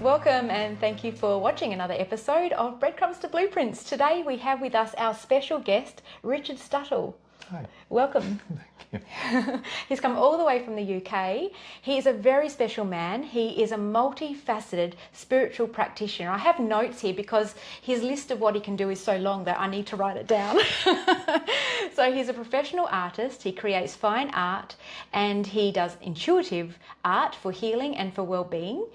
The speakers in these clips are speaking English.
Welcome and thank you for watching another episode of Breadcrumbs to Blueprints. Today we have with us our special guest, Richardstuttle. Hi. Welcome. Thank you. He's come all the way from the UK. He is a very special man. He is a multifaceted spiritual practitioner. I have notes here because his list of what he can do is so long that I need to write it down. So he's a professional artist. He creates fine art and he does intuitive art for healing and for well-being.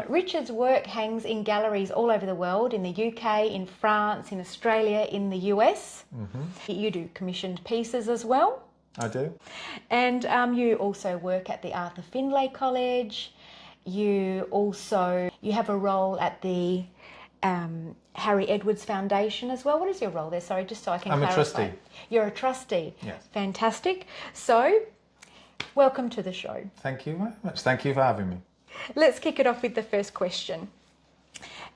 Richard's work hangs in galleries all over the world, in the UK, in France, in Australia, in the US. Mm-hmm. You do commissioned pieces as well. I do. And you also work at the Arthur Findlay College. You have a role at the Harry Edwards Foundation as well. What is your role there? Sorry, just so I can clarify. I'm a trustee. You're a trustee. Yes. Fantastic. So, welcome to the show. Thank you very much. Thank you for having me. Let's kick it off with the first question.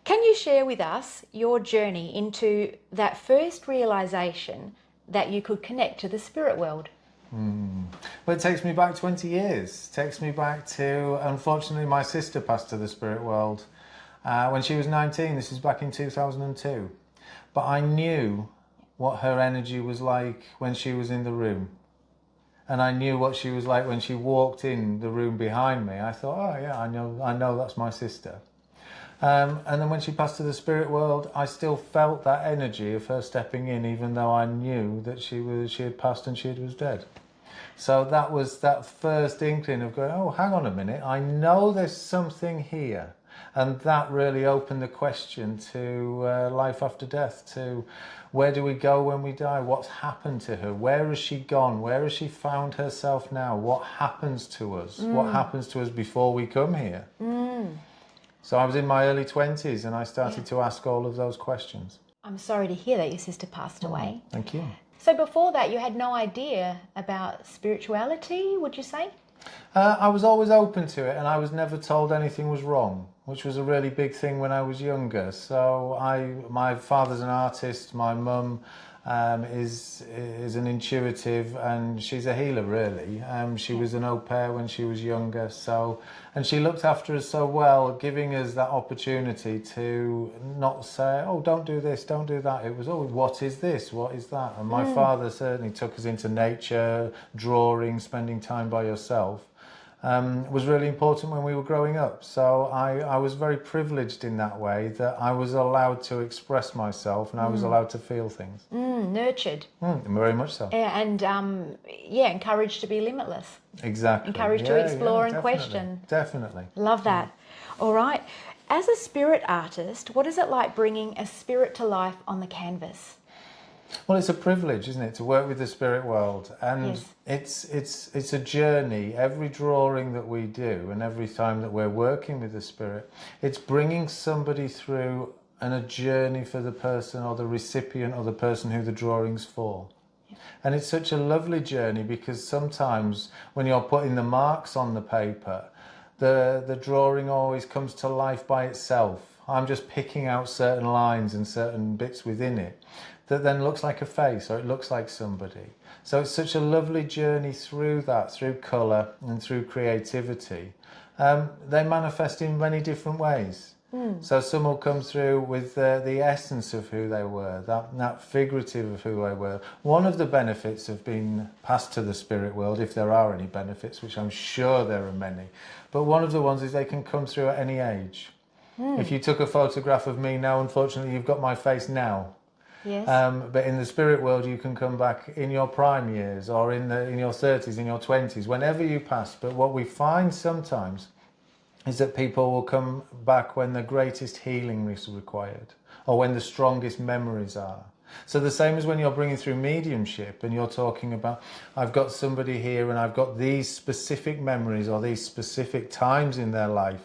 Can you share with us your journey into that first realization that you could connect to the spirit world? Well, it takes me back 20 years. It takes me back to, unfortunately, my sister passed to the spirit world when she was 19. This is back in 2002. But I knew what her energy was like when she was in the room. And I knew what she was like when she walked in the room behind me. I thought, oh yeah, I know that's my sister. And then when she passed to the spirit world, I still felt that energy of her stepping in, even though I knew that she had passed and she was dead. So that was that first inkling of going, oh, hang on a minute, I know there's something here. And that really opened the question to life after death, to where do we go when we die? What's happened to her? Where has she gone? Where has she found herself now? What happens to us? What happens to us before we come here? So I was in my early 20s and I started to ask all of those questions. I'm sorry to hear that your sister passed away. Thank you. So before that, you had no idea about spirituality, would you say? I was always open to it and I was never told anything was wrong, which was a really big thing when I was younger. So my father's an artist, my mum is an intuitive and she's a healer really. She was an au pair when she was younger, and she looked after us so well, giving us that opportunity to not say, oh, don't do this, don't do that. It was, oh, what is this, what is that? And my father certainly took us into nature, drawing, spending time by yourself. Was really important when we were growing up. So I was very privileged in that way, that I was allowed to express myself and I was allowed to feel things. Nurtured. Very much so. And encouraged to be limitless. Exactly. Encouraged to explore and definitely, question. Definitely. Love that. All right. As a spirit artist, what is it like bringing a spirit to life on the canvas? Well, it's a privilege, isn't it, to work with the spirit world, and yes. it's a journey. Every drawing that we do and every time that we're working with the spirit, it's bringing somebody through a journey for the person or the recipient or the person who the drawing's for. Yeah. And it's such a lovely journey because sometimes when you're putting the marks on the paper, the drawing always comes to life by itself. I'm just picking out certain lines and certain bits within it that then looks like a face or it looks like somebody. So it's such a lovely journey through that, through colour and through creativity. They manifest in many different ways. So some will come through with the essence of who they were, that figurative of who they were. One of the benefits of being passed to the spirit world, if there are any benefits, which I'm sure there are many, but one of the ones is they can come through at any age. If you took a photograph of me now, unfortunately, you've got my face now. Yes. But in the spirit world, you can come back in your prime years or in your 30s, in your 20s, whenever you pass. But what we find sometimes is that people will come back when the greatest healing is required or when the strongest memories are. So the same as when you're bringing through mediumship and you're talking about, I've got somebody here and I've got these specific memories or these specific times in their life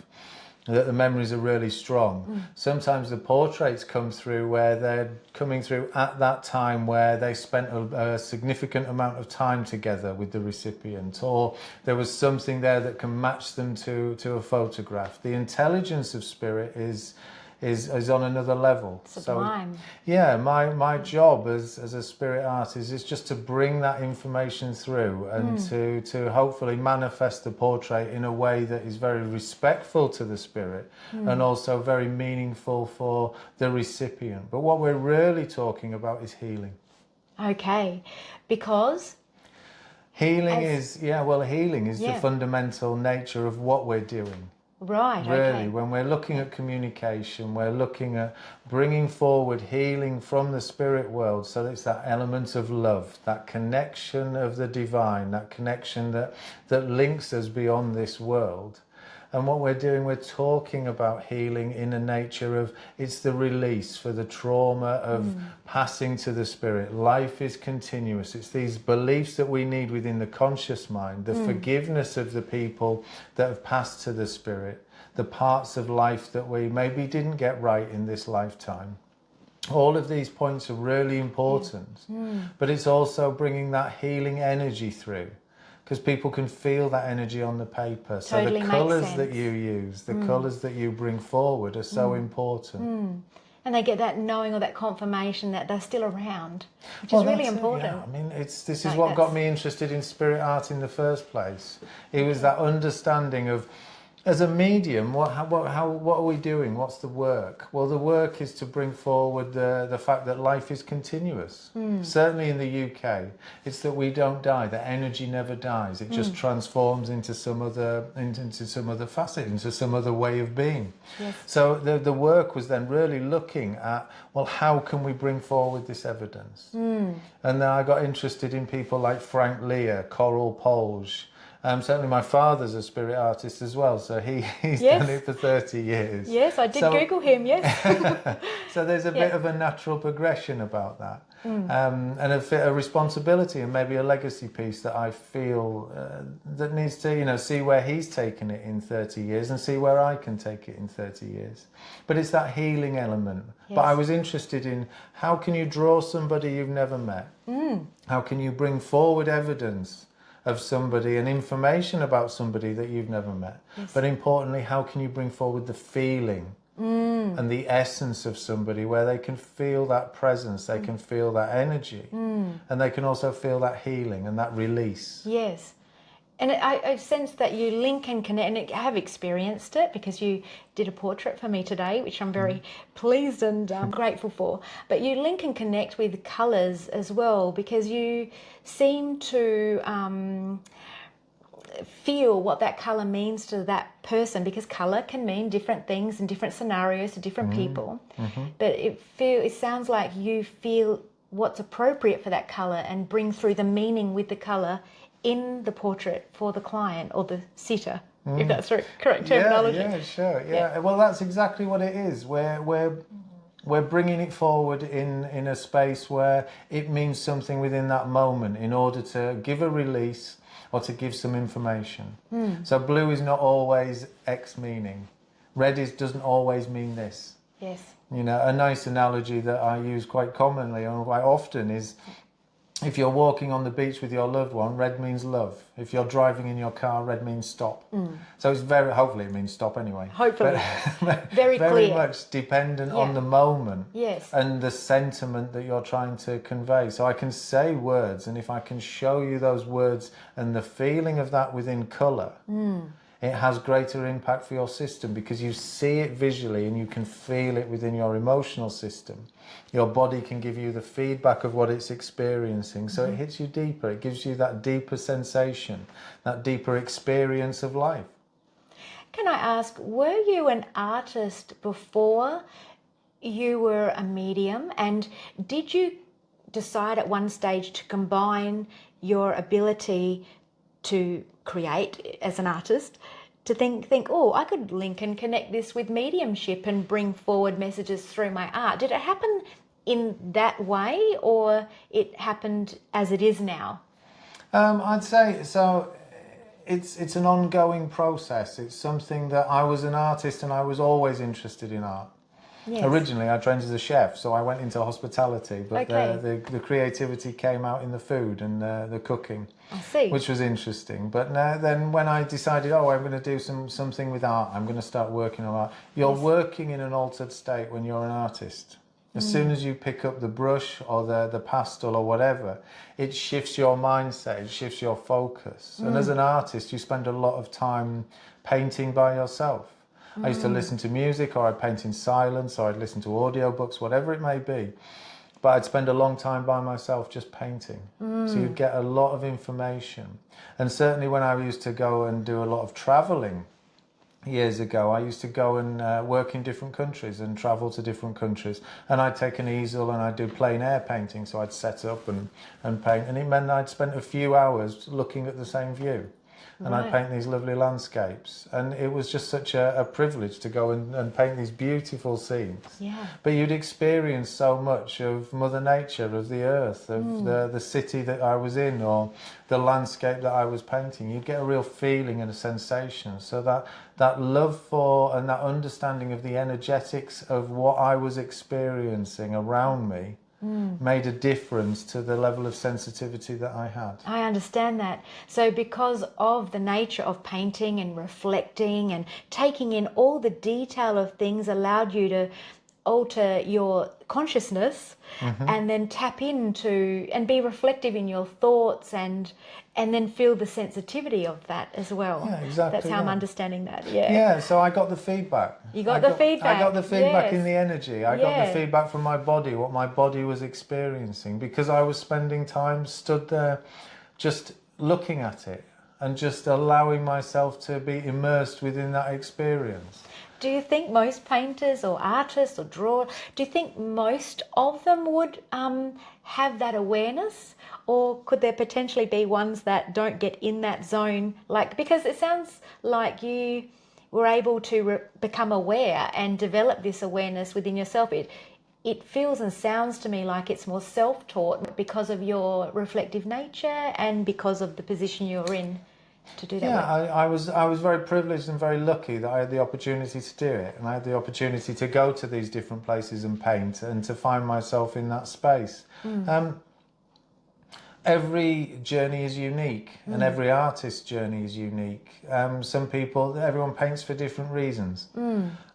that the memories are really strong. Sometimes the portraits come through where they're coming through at that time where they spent a significant amount of time together with the recipient, or there was something there that can match them to a photograph. The intelligence of spirit is is on another level. Sublime. So, yeah, my job as a spirit artist is just to bring that information through and to hopefully manifest the portrait in a way that is very respectful to the spirit and also very meaningful for the recipient. But what we're really talking about is healing. Okay, because healing is the fundamental nature of what we're doing. Right, Really, okay. when we're looking at communication, we're looking at bringing forward healing from the spirit world. So it's that element of love, that connection of the divine, that connection that links us beyond this world. And what we're doing, we're talking about healing in a nature of, it's the release for the trauma of passing to the spirit. Life is continuous. It's these beliefs that we need within the conscious mind, the forgiveness of the people that have passed to the spirit, the parts of life that we maybe didn't get right in this lifetime. All of these points are really important, but it's also bringing that healing energy through. Because people can feel that energy on the paper. So Totally the colours that you use, the colours that you bring forward are so important. And they get that knowing or that confirmation that they're still around, which is really important. Yeah. I mean, this is what got me interested in spirit art in the first place. It was that understanding of, as a medium, what are we doing? What's the work? Well, the work is to bring forward the fact that life is continuous. Certainly in the UK, it's that we don't die. That energy never dies. It just transforms into some other facet, into some other way of being. Yes. So the work was then really looking at, well, how can we bring forward this evidence? And then I got interested in people like Frank Lear, Coral Polge. Certainly my father's a spirit artist as well, so he's done it for 30 years. Yes, I did Google him, yes. So there's a bit of a natural progression about that. And a responsibility and maybe a legacy piece that I feel that needs to, see where he's taken it in 30 years and see where I can take it in 30 years. But it's that healing element. Yes. But I was interested in, how can you draw somebody you've never met? How can you bring forward evidence of somebody and information about somebody that you've never met? Yes. But importantly, how can you bring forward the feeling and the essence of somebody, where they can feel that presence, they can feel that energy, and they can also feel that healing and that release. Yes. And I sense that you link and connect, and I have experienced it because you did a portrait for me today, which I'm very pleased and grateful for. But you link and connect with colours as well, because you seem to feel what that colour means to that person, because colour can mean different things in different scenarios to different people. But it sounds like you feel what's appropriate for that colour and bring through the meaning with the colour in the portrait for the client or the sitter, if that's the correct terminology. Yeah, sure. Yeah. Well, that's exactly what it is. We're bringing it forward in a space where it means something within that moment in order to give a release or to give some information. So blue is not always X meaning. Red doesn't always mean this. Yes. A nice analogy that I use quite commonly and quite often is, if you're walking on the beach with your loved one, red means love. If you're driving in your car, red means stop. So it's hopefully it means stop anyway. Hopefully. But very very clear. much dependent on the moment. Yes. And the sentiment that you're trying to convey. So I can say words, and if I can show you those words and the feeling of that within colour, it has greater impact for your system, because you see it visually and you can feel it within your emotional system. Your body can give you the feedback of what it's experiencing, so it hits you deeper. It gives you that deeper sensation, that deeper experience of life. Can I ask, were you an artist before you were a medium, and did you decide at one stage to combine your ability to create as an artist to think, oh, I could link and connect this with mediumship and bring forward messages through my art? Did it happen in that way, or it happened as it is now? I'd say so. It's an ongoing process. It's something that I was an artist and I was always interested in art. Yes. Originally, I trained as a chef, so I went into hospitality, but Okay. the creativity came out in the food and the cooking, I see. which was interesting. But then when I decided, oh, I'm going to do something with art, I'm going to start working on art. You're Yes. working in an altered state when you're an artist. As soon as you pick up the brush or the pastel or whatever, it shifts your mindset, it shifts your focus. And as an artist, you spend a lot of time painting by yourself. I used to listen to music, or I'd paint in silence, or I'd listen to audiobooks, whatever it may be. But I'd spend a long time by myself just painting. So you'd get a lot of information. And certainly when I used to go and do a lot of travelling, years ago, I used to go and work in different countries and travel to different countries, and I'd take an easel and I'd do plein air painting, so I'd set up and paint, and it meant I'd spent a few hours looking at the same view, and I'd paint these lovely landscapes, and it was just such a privilege to go and paint these beautiful scenes. Yeah. But you'd experience so much of Mother Nature, of the earth, of the city that I was in, or the landscape that I was painting. You'd get a real feeling and a sensation. So that love for and that understanding of the energetics of what I was experiencing around me made a difference to the level of sensitivity that I had. I understand that. So because of the nature of painting and reflecting and taking in all the detail of things allowed you to alter your consciousness and then tap into and be reflective in your thoughts and then feel the sensitivity of that as well. Yeah, exactly. That's how I'm understanding that. Yeah. Yeah, so I got the feedback. You got the feedback. I got the feedback Yes. in the energy. I got the feedback from my body, what my body was experiencing, because I was spending time stood there just looking at it and just allowing myself to be immersed within that experience. Do you think most painters or artists or drawers, do you think most of them would have that awareness? Or could there potentially be ones that don't get in that zone? Like, because it sounds like you were able to become aware and develop this awareness within yourself. It feels and sounds to me like it's more self-taught because of your reflective nature and because of the position you're in to do that. Yeah, I was very privileged and very lucky that I had the opportunity to do it, and I had the opportunity to go to these different places and paint and to find myself in that space. Every journey is unique, and every artist's journey is unique. Everyone paints for different reasons.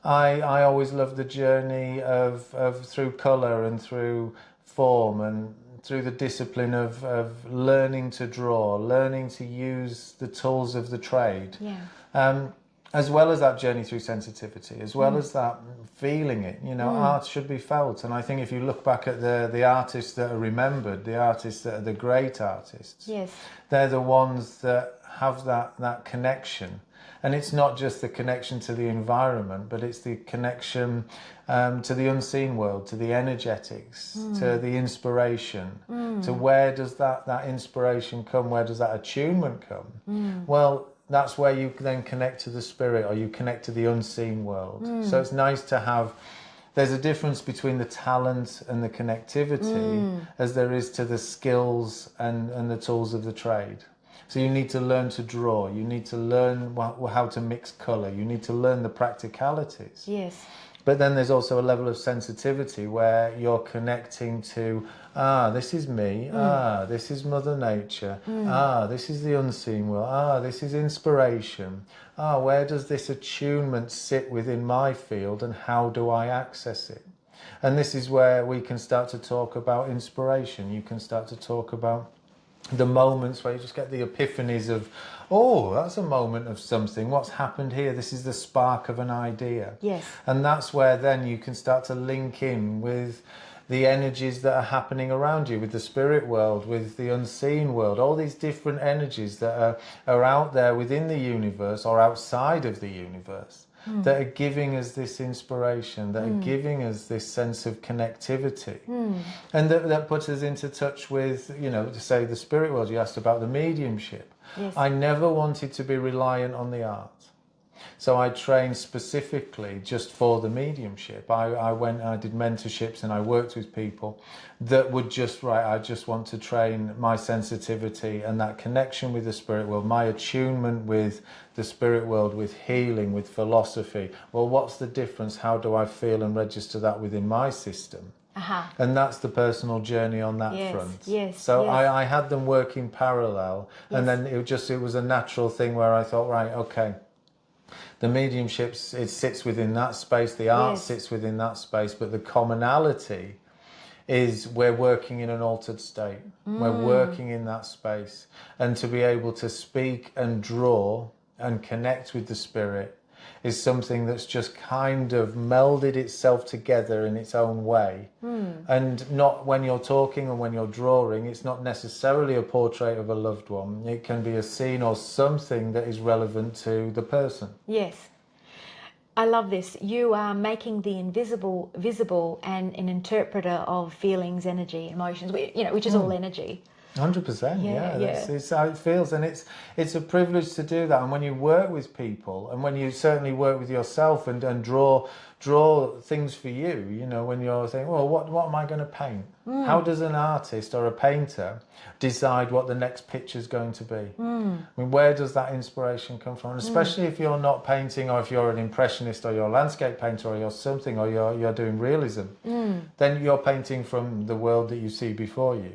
I always love the journey of through colour and through form and through the discipline of learning to draw, learning to use the tools of the trade. Yeah. As well as that journey through sensitivity, as well as that feeling it. You know, art should be felt. And I think if you look back at the artists that are remembered, the artists that are the great artists, Yes. they're the ones that have that connection. And it's not just the connection to the environment, but it's the connection to the unseen world, to the energetics, to the inspiration, to where does that inspiration come, where does that attunement come? Well, that's where you then connect to the spirit, or you connect to the unseen world. So it's nice to have, there's a difference between the talent and the connectivity as there is to the skills and the tools of the trade. So you need to learn to draw, you need to learn how to mix colour, you need to learn the practicalities. Yes. But then there's also a level of sensitivity where you're connecting to, this is me, this is Mother Nature, this is the unseen world, this is inspiration, where does this attunement sit within my field and how do I access it? And this is where we can start to talk about inspiration. You can start to talk about the moments where you just get the epiphanies of, oh, that's a moment of something. What's happened here? This is the spark of an idea. Yes. And that's where then you can start to link in with the energies that are happening around you, with the spirit world, with the unseen world, all these different energies that are out there within the universe or outside of the universe. That are giving us this inspiration, that are giving us this sense of connectivity. And that puts us into touch with, you know, to say the spirit world. You asked about the mediumship. Yes. I never wanted to be reliant on the art. So I trained specifically just for the mediumship. I went, I did mentorships, and I worked with people that would just, right, I just want to train my sensitivity and that connection with the spirit world, my attunement with the spirit world, with healing, with philosophy. Well, what's the difference? How do I feel and register that within my system? And that's the personal journey on that front. So I had them work in parallel, and then it was a natural thing where I thought, right, okay, the mediumships, it sits within that space, the art sits within that space, but the commonality is we're working in an altered state. We're working in that space, and to be able to speak and draw and connect with the spirit is something that's just kind of melded itself together in its own way. And not when you're talking and when you're drawing, it's not necessarily a portrait of a loved one. It can be a scene or something that is relevant to the person. Yes. I love this. You are making the invisible visible, and an interpreter of feelings, energy, emotions, which is all energy. 100%, yeah. It's how it feels, and it's a privilege to do that. And when you work with people, and when you certainly work with yourself and draw things for you, when you're thinking, well, what am I going to paint? How does an artist or a painter decide what the next picture is going to be? I mean, where does that inspiration come from? And especially if you're not painting, or if you're an impressionist, or you're a landscape painter, or you're something, or you're doing realism, then you're painting from the world that you see before you.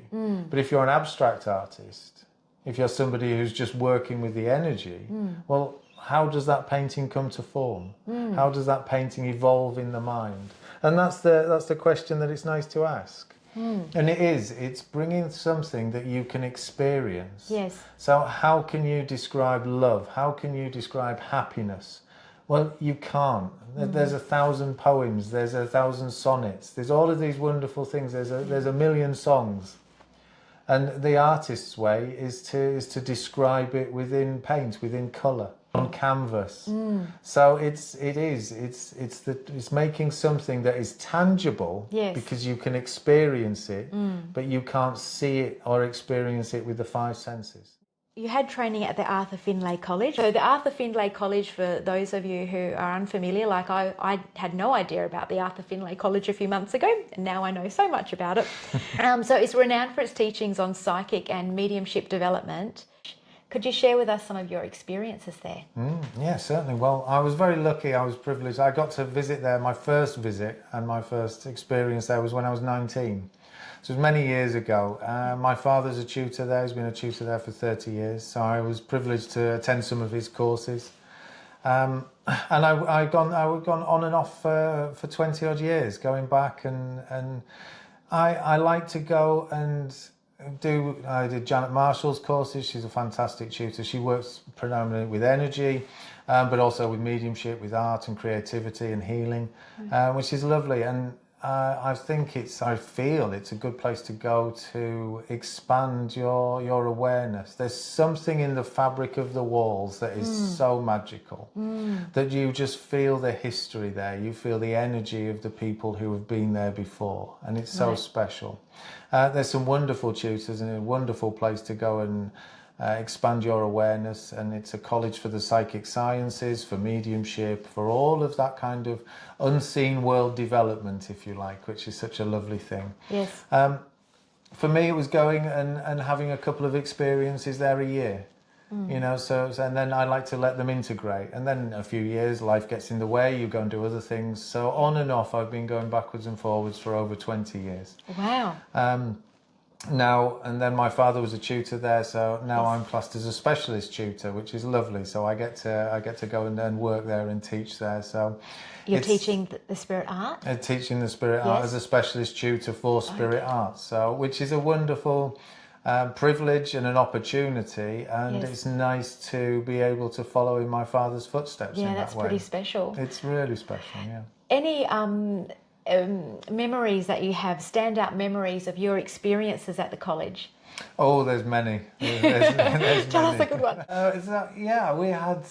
But if you're an abstract artist, if you're somebody who's just working with the energy, well, how does that painting come to form? How does that painting evolve in the mind? And that's the question that it's nice to ask. And it's bringing something that you can experience. Yes. So how can you describe love? How can you describe happiness? Well, you can't. There's 1,000 poems, there's 1,000 sonnets, there's all of these wonderful things, there's a million songs. And the artist's way is to describe it within paint, within colour, on canvas. So it's making something that is tangible, because you can experience it, but you can't see it or experience it with the five senses. You had training at the Arthur Findlay College. So the Arthur Findlay College, for those of you who are unfamiliar, like I had no idea about the Arthur Findlay College a few months ago, and now I know so much about it. So it's renowned for its teachings on psychic and mediumship development. Could you share with us some of your experiences there? Yeah, certainly. Well, I was very lucky, I was privileged. I got to visit there, my first visit and my first experience there was when I was 19. So it was many years ago. My father's a tutor there, he's been a tutor there for 30 years, so I was privileged to attend some of his courses. And I'd gone on and off for 20 odd years, going back, and I like to go and I did Janette Marshall's courses. She's a fantastic tutor. She works predominantly with energy, but also with mediumship, with art and creativity and healing, which is lovely. And I feel it's a good place to go to expand your awareness. There's something in the fabric of the walls that is so magical, that you just feel the history there. You feel the energy of the people who have been there before, and it's so special. There's some wonderful tutors and a wonderful place to go and expand your awareness, and it's a college for the psychic sciences, for mediumship, for all of that kind of unseen world development, if you like, which is such a lovely thing. Yes. For me, it was going and having a couple of experiences there a year. So and then I like to let them integrate, and then a few years life gets in the way, you go and do other things, so on and off I've been going backwards and forwards for over 20 years. Wow. Now, and then my father was a tutor there, so now I'm classed as a specialist tutor, which is lovely. So I get to go and work there and teach there. So you're teaching the spirit art? Teaching the spirit art as a specialist tutor for spirit art, so which is a wonderful privilege and an opportunity, and it's nice to be able to follow in my father's footsteps in that way. Yeah, that's pretty special. It's really special, yeah. Any memories that you have, standout memories of your experiences at the college? Oh, there's many. There's Tell us a good one. We had,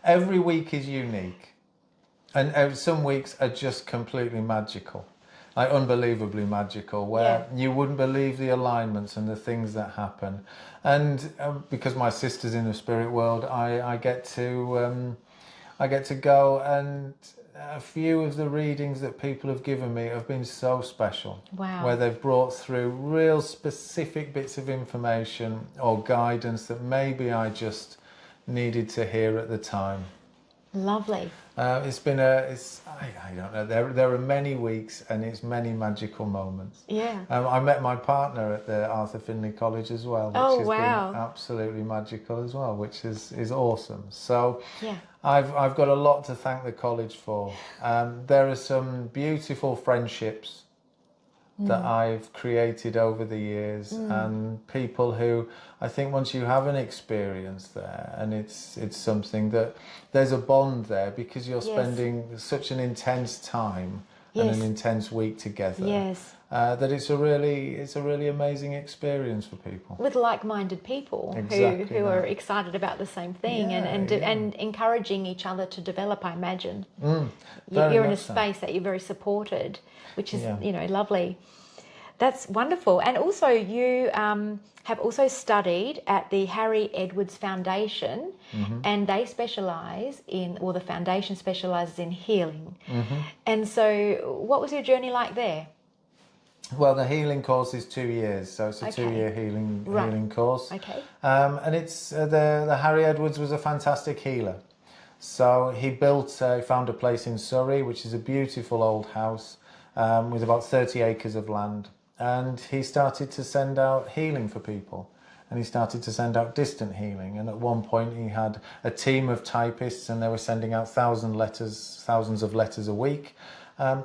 every week is unique. And some weeks are just completely magical. Like unbelievably magical, where you wouldn't believe the alignments and the things that happen. And because my sister's in the spirit world, I get to I get to go, and a few of the readings that people have given me have been so special. Wow. Where they've brought through real specific bits of information or guidance that maybe I just needed to hear at the time. Lovely. It's been I don't know, there are many weeks and it's many magical moments. Yeah. I met my partner at the Arthur Findlay College as well, which Oh, has wow. been absolutely magical as well, which is awesome. So Yeah. I've got a lot to thank the college for. There are some beautiful friendships that I've created over the years, and people who I think once you have an experience there, and it's something that there's a bond there because you're spending such an intense time and an intense week together. Yes. That it's a really amazing experience for people. With like-minded people Exactly who are excited about the same thing, and encouraging each other to develop, I imagine. You're in a space that you're very supported, which is lovely. That's wonderful. And also you have also studied at the Harry Edwards Foundation, and they specialise in, or the foundation specialises in healing. And so what was your journey like there? Well, the healing course is 2 years, so it's a 2-year healing course. Okay. And it's the Harry Edwards was a fantastic healer. So he found a place in Surrey, which is a beautiful old house with about 30 acres of land. And he started to send out healing for people. And he started to send out distant healing. And at one point he had a team of typists, and they were sending out thousands of letters a week,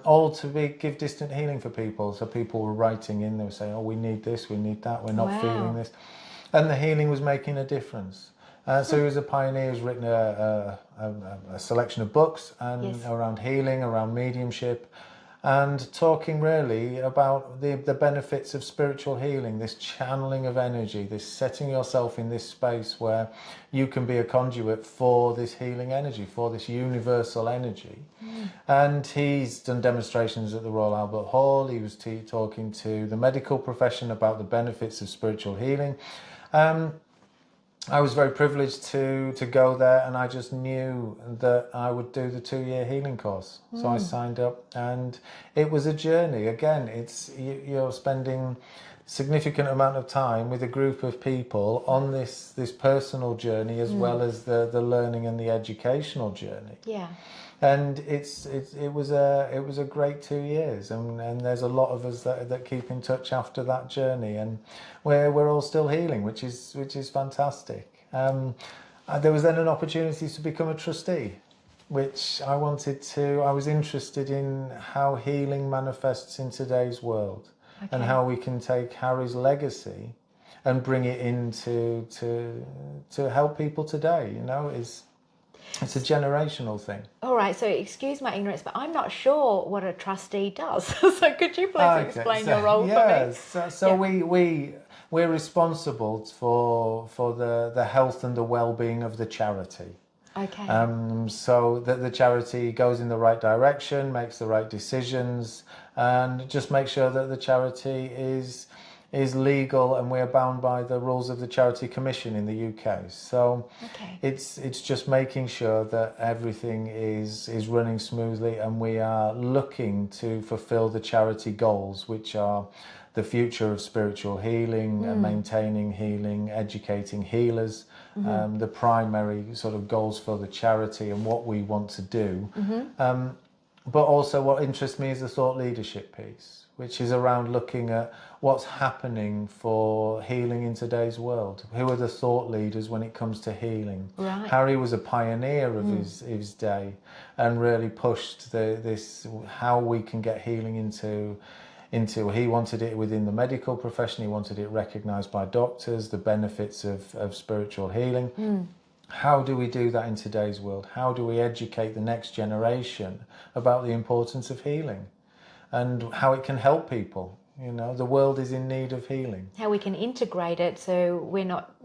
all to give distant healing for people. So people were writing in, they were saying, oh, we need this, we need that, we're not feeling this. And the healing was making a difference. So he was a pioneer. He's written a selection of books and around healing, around mediumship, and talking really about the benefits of spiritual healing, this channeling of energy, this setting yourself in this space where you can be a conduit for this healing energy, for this universal energy. And he's done demonstrations at the Royal Albert Hall. He was talking to the medical profession about the benefits of spiritual healing. I was very privileged to go there, and I just knew that I would do the 2-year healing course. So I signed up, and it was a journey. Again, you're spending significant amount of time with a group of people on this personal journey, as well as the learning and the educational journey. Yeah. And it was a great 2 years, and there's a lot of us that keep in touch after that journey, and we're all still healing, which is fantastic. There was then an opportunity to become a trustee, which I was interested in how healing manifests in today's world, and how we can take Harry's legacy and bring it into to help people today. It's a generational thing. All right, so excuse my ignorance, but I'm not sure what a trustee does. So could you please explain your role for me? We're responsible for the health and the well-being of the charity. Okay. So that the charity goes in the right direction, makes the right decisions, and just make sure that the charity is legal, and we're bound by the rules of the Charity Commission in the UK. So it's just making sure that everything is running smoothly, and we are looking to fulfill the charity goals, which are the future of spiritual healing, maintaining healing, educating healers, the primary sort of goals for the charity and what we want to do. But also what interests me is the thought leadership piece, which is around looking at what's happening for healing in today's world. Who are the thought leaders when it comes to healing? Right. Harry was a pioneer of his day, and really pushed this how we can get healing into he wanted it within the medical profession, he wanted it recognised by doctors, the benefits of spiritual healing. How do we do that in today's world? How do we educate the next generation about the importance of healing and how it can help people? The world is in need of healing. How we can integrate it so we're not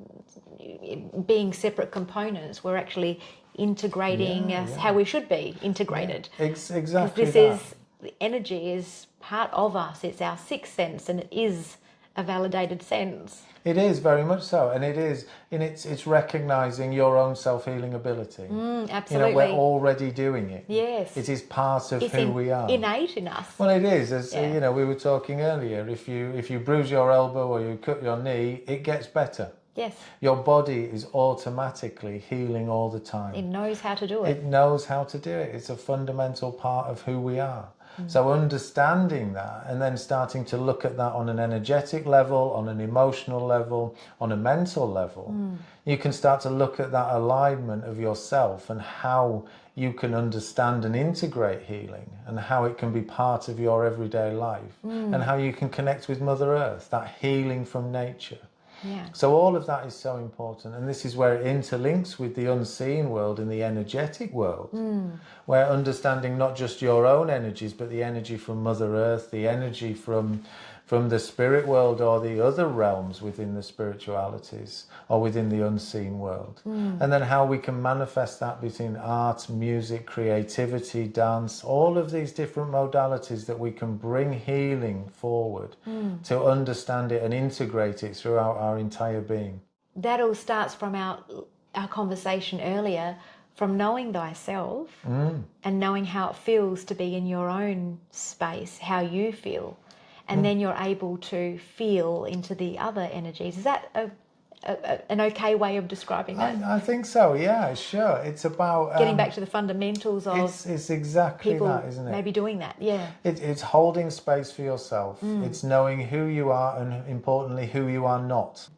being separate components, we're actually integrating how we should be integrated. Exactly. Because the energy is part of us, it's our sixth sense, and it is a validated sense. It is very much so, and it is, and it's recognizing your own self-healing ability. Absolutely. We're already doing it. Yes. It is part of It's who we are. Innate in us. Well, it is. As we were talking earlier, if you bruise your elbow or you cut your knee, it gets better. Yes. Your body is automatically healing all the time. It knows how to do it. It knows how to do it. It's a fundamental part of who we are. So understanding that and then starting to look at that on an energetic level, on an emotional level, on a mental level, you can start to look at that alignment of yourself and how you can understand and integrate healing and how it can be part of your everyday life and how you can connect with Mother Earth, that healing from nature. Yeah. So all of that is so important, and this is where it interlinks with the unseen world and the energetic world, where understanding not just your own energies, but the energy from Mother Earth, the energy from the spirit world or the other realms within the spiritualities or within the unseen world. And then how we can manifest that between art, music, creativity, dance, all of these different modalities that we can bring healing forward to understand it and integrate it throughout our entire being. That all starts from our conversation earlier, from knowing thyself and knowing how it feels to be in your own space, how you feel. And then you're able to feel into the other energies. Is that an okay way of describing that? I think so, yeah, sure. It's about... getting back to the fundamentals of it's exactly people that, isn't it? maybe doing that, yeah. It's holding space for yourself. It's knowing who you are and, importantly, who you are not.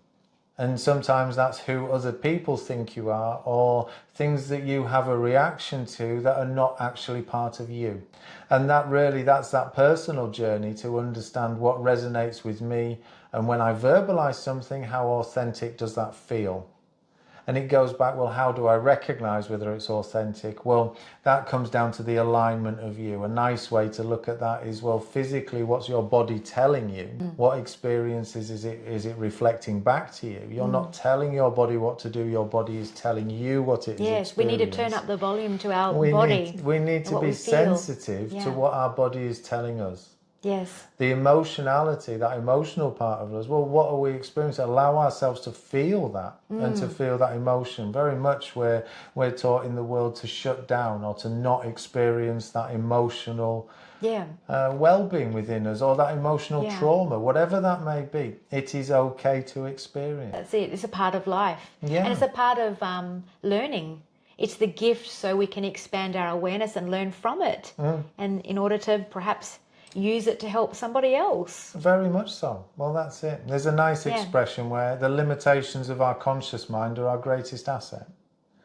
And sometimes that's who other people think you are, or things that you have a reaction to that are not actually part of you. And that's that personal journey to understand what resonates with me. And when I verbalize something, how authentic does that feel? And it goes back, well, how do I recognize whether it's authentic? Well, that comes down to the alignment of you. A nice way to look at that is, well, physically, what's your body telling you? What experiences is it reflecting back to you? You're not telling your body what to do. Your body is telling you what it is. Yes, we need to turn up the volume to our we body. We need to be sensitive to what our body is telling us. Yes. The emotionality, that emotional part of us, well, what are we experiencing? Allow ourselves to feel that and to feel that emotion. Very much we're taught in the world to shut down or to not experience that emotional well-being within us, or that emotional trauma, whatever that may be. It is okay to experience. That's it. It's a part of life. Yeah. And it's a part of learning. It's the gift so we can expand our awareness and learn from it. And in order to perhaps use it to help somebody else. Very much so. Well, that's it. There's a nice expression where the limitations of our conscious mind are our greatest asset.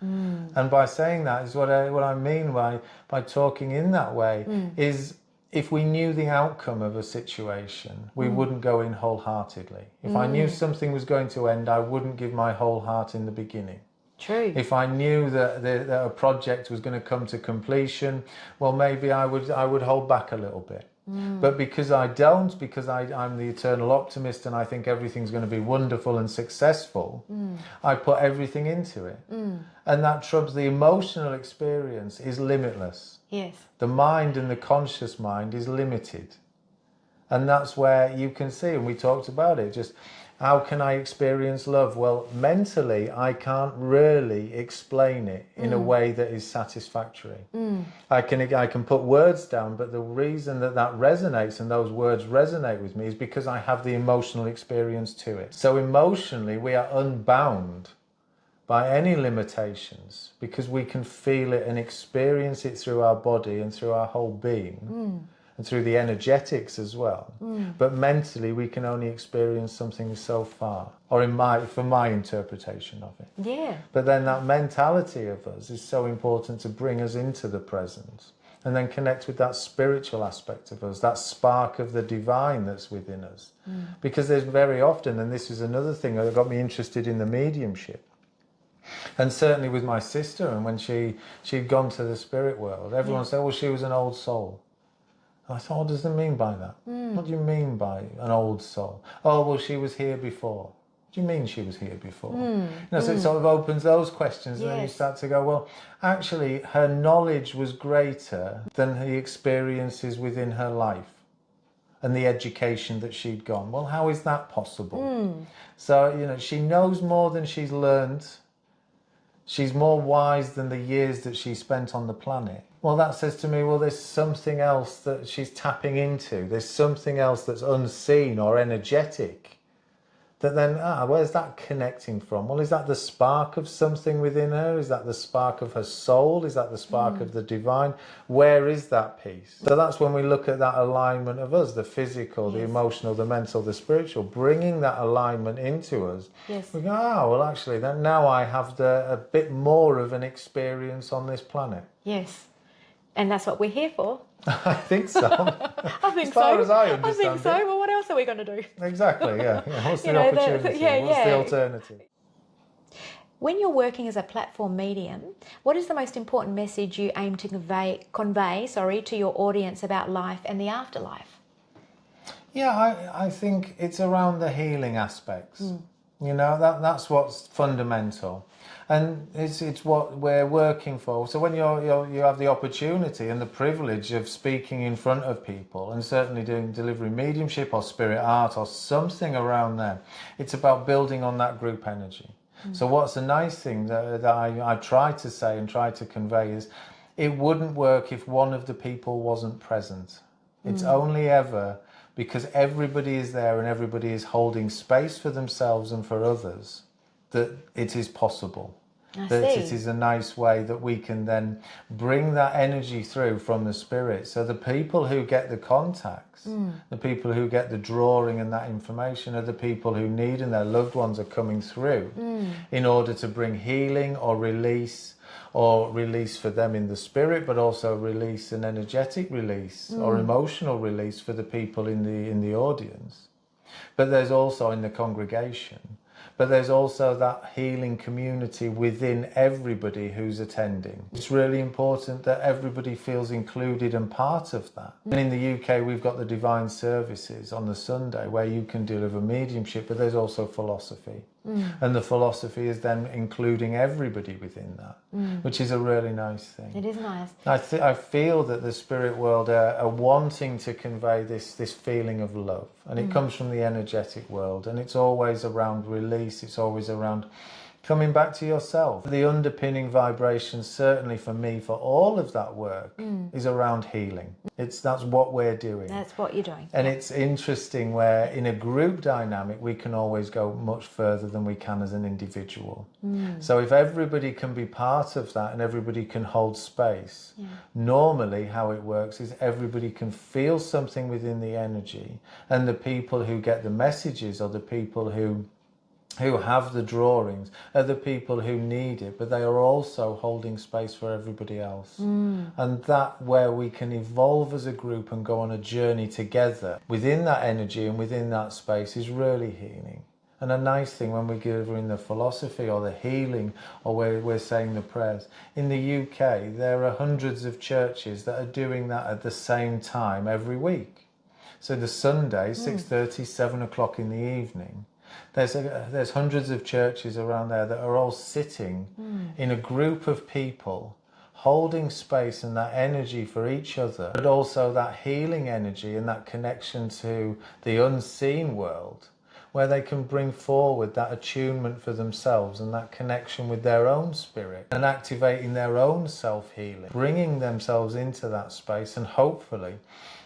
And by saying that is what I mean by talking in that way is, if we knew the outcome of a situation, we wouldn't go in wholeheartedly. If I knew something was going to end, I wouldn't give my whole heart in the beginning. True. If I knew that a project was going to come to completion, well, maybe I would hold back a little bit. But because I don't, because I'm the eternal optimist and I think everything's going to be wonderful and successful, I put everything into it. And that trumps the emotional experience is limitless. Yes. The mind and the conscious mind is limited. And that's where you can see, and we talked about it, just how can I experience love? Well, mentally, I can't really explain it in a way that is satisfactory. I can put words down, but the reason that resonates and those words resonate with me is because I have the emotional experience to it. So emotionally, we are unbound by any limitations because we can feel it and experience it through our body and through our whole being. And through the energetics as well. But mentally, we can only experience something so far, or for my interpretation of it. Yeah. But then that mentality of us is so important to bring us into the present, and then connect with that spiritual aspect of us, that spark of the divine that's within us. Because there's very often, and this is another thing that got me interested in the mediumship, and certainly with my sister, and when she'd gone to the spirit world, everyone said, well, she was an old soul. I thought, what does it mean by that? What do you mean by an old soul? Oh, well, she was here before. What do you mean she was here before? So it sort of opens those questions, and then you start to go, well, actually, her knowledge was greater than the experiences within her life. and the education that she'd gone. Well, how is that possible? So, you know, she knows more than she's learned. She's more wise than the years that she spent on the planet. Well, that says to me, well, there's something else that she's tapping into. There's something else that's unseen or energetic. That then, where's that connecting from? Well, is that the spark of something within her? Is that the spark of her soul? Is that the spark of the divine? Where is that piece? So that's when we look at that alignment of us, the physical, the emotional, the mental, the spiritual, bringing that alignment into us. Yes. We go, well, actually, then now I have a bit more of an experience on this planet. Yes. And that's what we're here for. I think so. I think as far so. as I understand I think so. it. Well, what else are we going to do? Exactly, yeah. What's the know, opportunity? What's the alternative? When you're working as a platform medium, what is the most important message you aim to convey to your audience about life and the afterlife? Yeah, I think it's around the healing aspects. You know, that's what's fundamental. And it's what we're working for. So when you have the opportunity and the privilege of speaking in front of people, and certainly doing delivery mediumship or spirit art or something around there, it's about building on that group energy. So what's the nice thing that I try to say and try to convey is, it wouldn't work if one of the people wasn't present. It's only ever because everybody is there and everybody is holding space for themselves and for others, that it is possible. That it is a nice way that we can then bring that energy through from the spirit. So the people who get the contacts, the people who get the drawing and that information are the people who need, and their loved ones are coming through in order to bring healing or release for them in the spirit, but also release, an energetic release or emotional release for the people in the audience. But there's also in the congregation. But there's also that healing community within everybody who's attending. It's really important that everybody feels included and part of that. And in the UK, we've got the divine services on the Sunday where you can deliver mediumship, but there's also philosophy. And the philosophy is then including everybody within that, which is a really nice thing. It is nice. I feel that the spirit world are wanting to convey this feeling of love, and it comes from the energetic world, and it's always around release, it's always around coming back to yourself. The underpinning vibration, certainly for me, for all of that work, is around healing. That's what we're doing. That's what you're doing. And it's interesting where in a group dynamic, we can always go much further than we can as an individual. So if everybody can be part of that and everybody can hold space, normally how it works is everybody can feel something within the energy, and the people who get the messages or the people who have the drawings are the people who need it, but they are also holding space for everybody else. And that where we can evolve as a group and go on a journey together within that energy and within that space is really healing. And a nice thing when we give in the philosophy or the healing or where we're saying the prayers. In the UK, there are hundreds of churches that are doing that at the same time every week. So the Sunday, 6:30, 7 o'clock in the evening, there's hundreds of churches around there that are all sitting in a group of people, holding space and that energy for each other, but also that healing energy and that connection to the unseen world, where they can bring forward that attunement for themselves and that connection with their own spirit and activating their own self-healing, bringing themselves into that space, and hopefully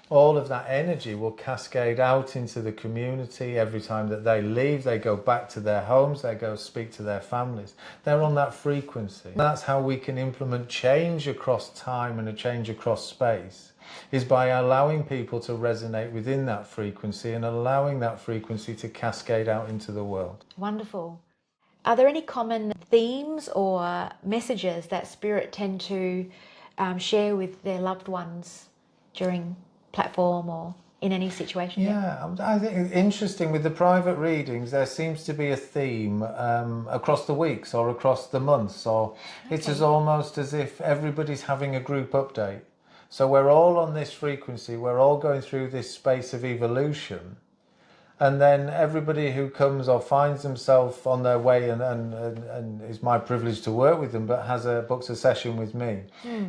all of that energy will cascade out into the community. Every time that they leave, they go back to their homes, they go speak to their families. They're on that frequency. That's how we can implement change across time and a change across space, is by allowing people to resonate within that frequency and allowing that frequency to cascade out into the world. Wonderful. Are there any common themes or messages that spirit tend to share with their loved ones during platform or in any situation? Yeah, I think it's interesting with the private readings, there seems to be a theme across the weeks or across the months, or it's as almost as if everybody's having a group update. So we're all on this frequency, we're all going through this space of evolution, and then everybody who comes or finds themselves on their way, and it's my privilege to work with them, but books a session with me,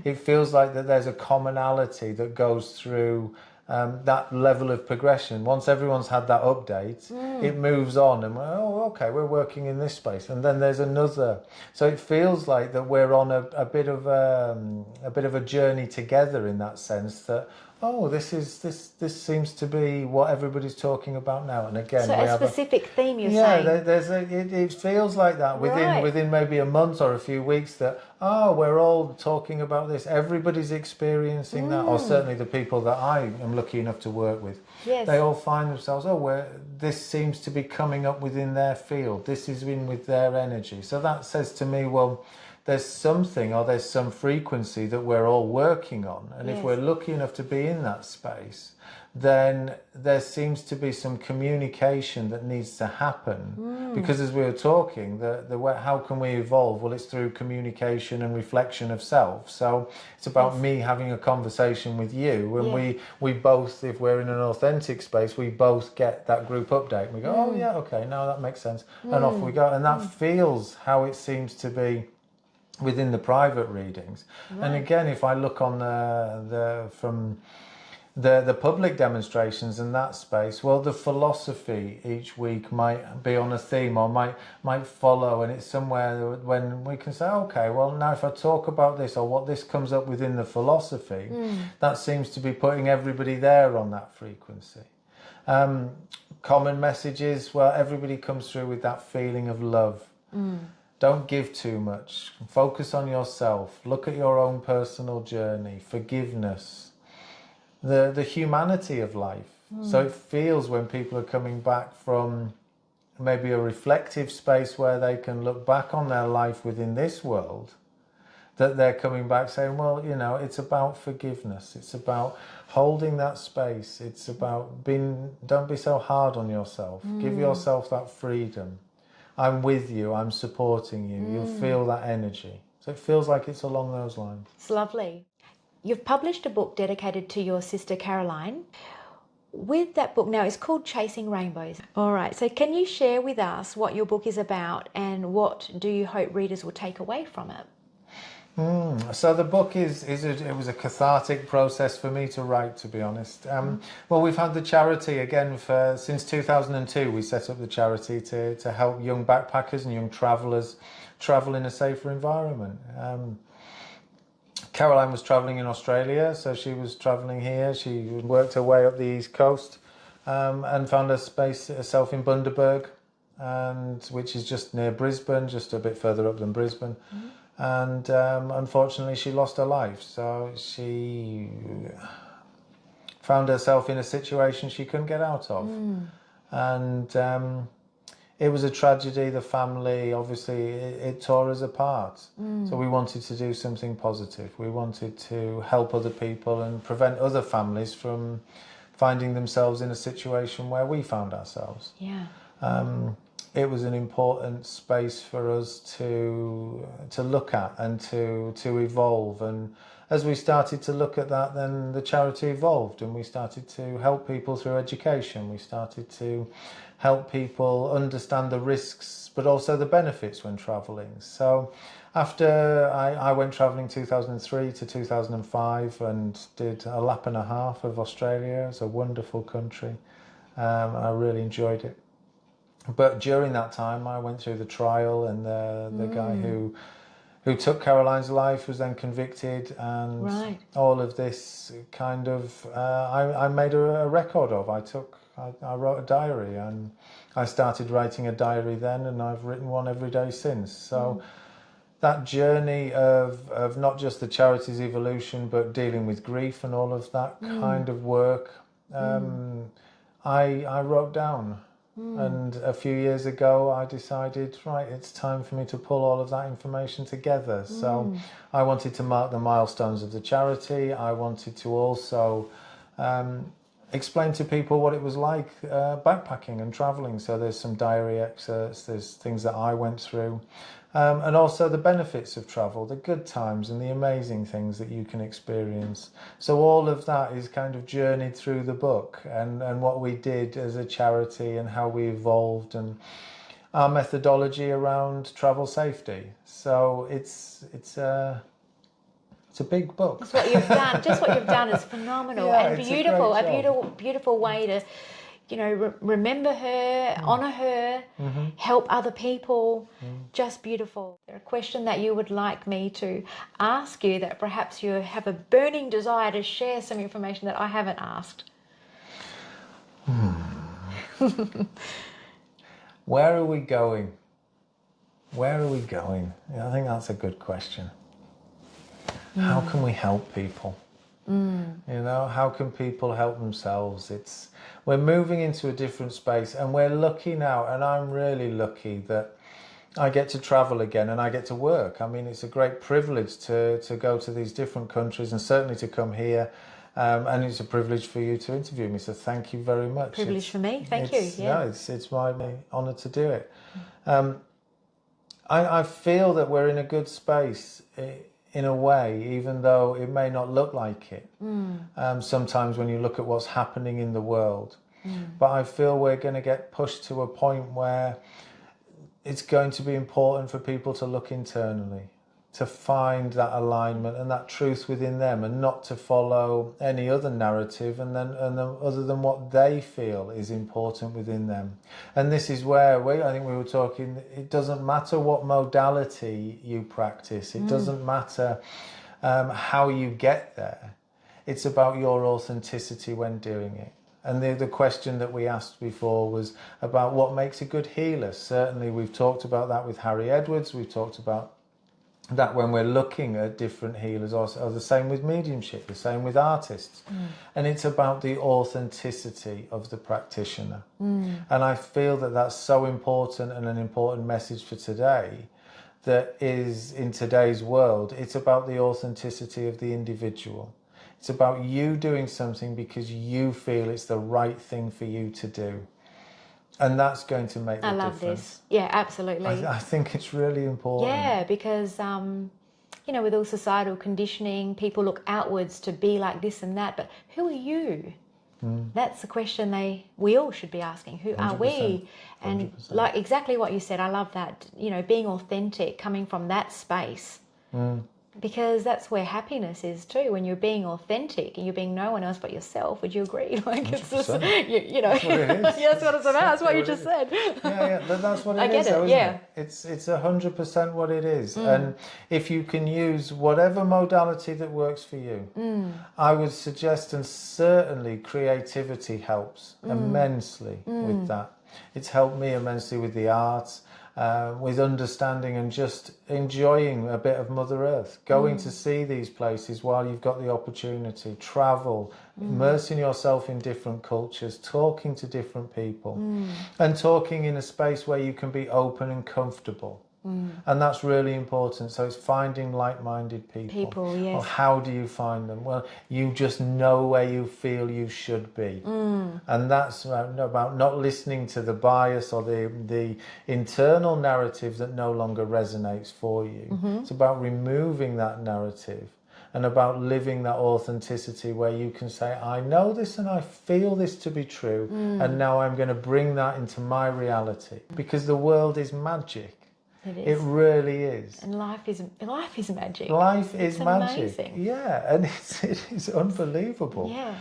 it feels like that there's a commonality that goes through that level of progression. Once everyone's had that update, it moves on, and okay, we're working in this space, and then there's another. So it feels like that we're on a bit of a journey together in that sense. That this seems to be what everybody's talking about now. And again, so we a have specific theme you're saying. It feels like that within maybe a month or a few weeks that we're all talking about this. Everybody's experiencing that, or certainly the people that I am lucky enough to work with. Yes. They all find themselves, this seems to be coming up within their field. This is in with their energy. So that says to me, well, there's something or there's some frequency that we're all working on. And if we're lucky enough to be in that space, then there seems to be some communication that needs to happen. Because as we were talking, the way, how can we evolve? Well, it's through communication and reflection of self. So it's about me having a conversation with you, and we both, if we're in an authentic space, we both get that group update. And we go, okay, now that makes sense. And off we go. And that feels how it seems to be within the private readings. And again, if I look on from the public demonstrations in that space, well, the philosophy each week might be on a theme or might follow, and it's somewhere when we can say, okay, well, now if I talk about this or what this comes up within the philosophy, that seems to be putting everybody there on that frequency. Common messages, well, everybody comes through with that feeling of love. Don't give too much. Focus on yourself. Look at your own personal journey. Forgiveness. The humanity of life. So it feels when people are coming back from maybe a reflective space where they can look back on their life within this world, that they're coming back saying, well, it's about forgiveness. It's about holding that space. It's about don't be so hard on yourself. Give yourself that freedom. I'm with you, I'm supporting you, you'll feel that energy. So it feels like it's along those lines. It's lovely. You've published a book dedicated to your sister Caroline. With that book now, it's called Chasing Rainbows. All right, so can you share with us what your book is about and what do you hope readers will take away from it? So the book it was a cathartic process for me to write, to be honest. Well, we've had the charity again since 2002. We set up the charity to help young backpackers and young travellers travel in a safer environment. Caroline was travelling in Australia, so she was travelling here. She worked her way up the east coast and found herself in Bundaberg, which is just near Brisbane, just a bit further up than Brisbane. And unfortunately, she lost her life. So she found herself in a situation she couldn't get out of. And it was a tragedy. The family, obviously, it tore us apart. So we wanted to do something positive. We wanted to help other people and prevent other families from finding themselves in a situation where we found ourselves. Yeah. It was an important space for us to look at and to evolve. And as we started to look at that, then the charity evolved, and we started to help people through education. We started to help people understand the risks, but also the benefits when travelling. So after I went travelling 2003 to 2005 and did a lap and a half of Australia. It's a wonderful country. I really enjoyed it. But during that time, I went through the trial, and the guy who took Caroline's life was then convicted, and all of this kind of I made a record of. I wrote a diary, and I started writing a diary then, and I've written one every day since. So that journey of not just the charity's evolution, but dealing with grief and all of that kind of work, I wrote down. And a few years ago, I decided, it's time for me to pull all of that information together. So I wanted to mark the milestones of the charity. I wanted to also explain to people what it was like backpacking and travelling. So there's some diary excerpts, there's things that I went through. And also the benefits of travel, the good times and the amazing things that you can experience. So all of that is kind of journeyed through the book, and what we did as a charity and how we evolved and our methodology around travel safety. So it's It's a big book. That's what you've done. Just what you've done is phenomenal and it's beautiful. a great job. Beautiful way to, remember her, honour her, help other people. Just beautiful. Is there a question that you would like me to ask you that perhaps you have a burning desire to share some information that I haven't asked? Where are we going? Where are we going? Yeah, I think that's a good question. How can we help people? How can people help themselves? We're moving into a different space, and we're lucky now, and I'm really lucky that I get to travel again and I get to work. I mean, it's a great privilege to go to these different countries and certainly to come here. And it's a privilege for you to interview me, so thank you very much. Privilege for me, thank you. Yeah. No, it's my honour to do it. I feel that we're in a good space in a way, even though it may not look like it. Sometimes when you look at what's happening in the world. But I feel we're going to get pushed to a point where it's going to be important for people to look internally, to find that alignment and that truth within them, and not to follow any other narrative and then other than what they feel is important within them. And this is where I think we were talking, it doesn't matter what modality you practice, it doesn't matter how you get there, it's about your authenticity when doing it. And the question that we asked before was about what makes a good healer. Certainly we've talked about that with Harry Edwards, we've talked about that when we're looking at different healers, or the same with mediumship, the same with artists. And it's about the authenticity of the practitioner. And I feel that that's so important, and an important message for today, that is in today's world. It's about the authenticity of the individual. It's about you doing something because you feel it's the right thing for you to do. And that's going to make the difference. I love this. Yeah, absolutely. I think it's really important. Yeah, because, with all societal conditioning, people look outwards to be like this and that. But who are you? That's the question we all should be asking. Who 100%, are we? And 100%. Like exactly what you said, I love that. Being authentic, coming from that space. Because that's where happiness is too. When you're being authentic and you're being no one else but yourself, would you agree? Like it's just, That's what it is. Yeah, that's what it's about. That's what you just said. Yeah, that's what it is. I get it. Though, yeah, it? It's 100% what it is. And if you can use whatever modality that works for you, I would suggest, and certainly creativity helps immensely with that. It's helped me immensely with the arts. With understanding and just enjoying a bit of Mother Earth, going to see these places while you've got the opportunity, travel, immersing yourself in different cultures, talking to different people, and talking in a space where you can be open and comfortable. And that's really important. So it's finding like-minded people. Yes. Well, how do you find them? Well, you just know where you feel you should be. And that's about not listening to the bias or the internal narrative that no longer resonates for you. It's about removing that narrative and about living that authenticity where you can say, I know this and I feel this to be true, and now I'm going to bring that into my reality. Because the world is magic. It really is. And life is magic. Life is magic. Amazing. Yeah, and it is unbelievable. Yeah.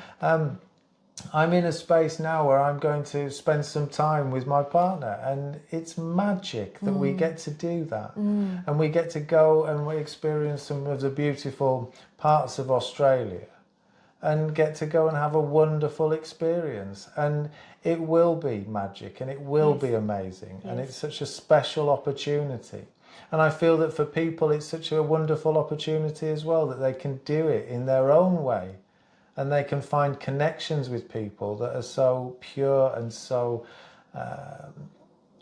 I'm in a space now where I'm going to spend some time with my partner, and it's magic that we get to do that. And we get to go and we experience some of the beautiful parts of Australia and get to go and have a wonderful experience. And it will be magic and it will be amazing. And it's such a special opportunity. And I feel that for people it's such a wonderful opportunity as well, that they can do it in their own way. And they can find connections with people that are so pure and so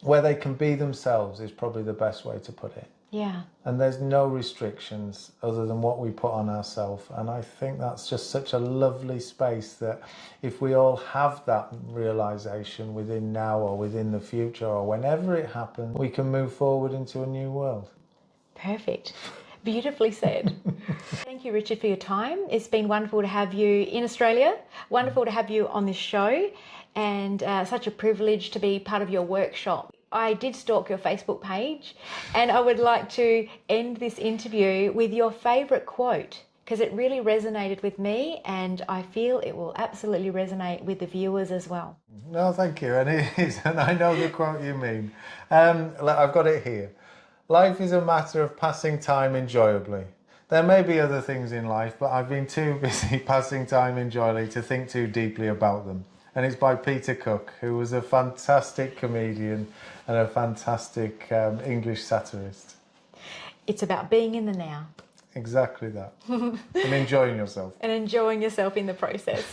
where they can be themselves is probably the best way to put it. Yeah. And there's no restrictions other than what we put on ourselves. And I think that's just such a lovely space that if we all have that realization within now or within the future or whenever it happens, we can move forward into a new world. Perfect. Beautifully said. Thank you, Richard, for your time. It's been wonderful to have you in Australia. Wonderful to have you on this show, and such a privilege to be part of your workshop. I did stalk your Facebook page, and I would like to end this interview with your favourite quote. because it really resonated with me, and I feel it will absolutely resonate with the viewers as well. No, thank you. And it is, and I know the quote you mean. I've got it here. Life is a matter of passing time enjoyably. There may be other things in life, but I've been too busy passing time enjoyably to think too deeply about them. And it's by Peter Cook, who was a fantastic comedian and a fantastic English satirist. It's about being in the now. Exactly that. And enjoying yourself. And enjoying yourself in the process.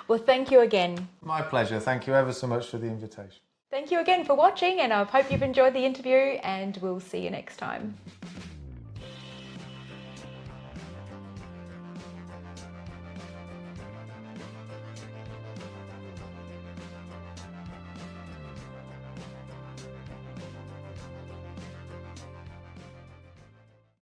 Well, thank you again. My pleasure. Thank you ever so much for the invitation. Thank you again for watching, and I hope you've enjoyed the interview, and we'll see you next time.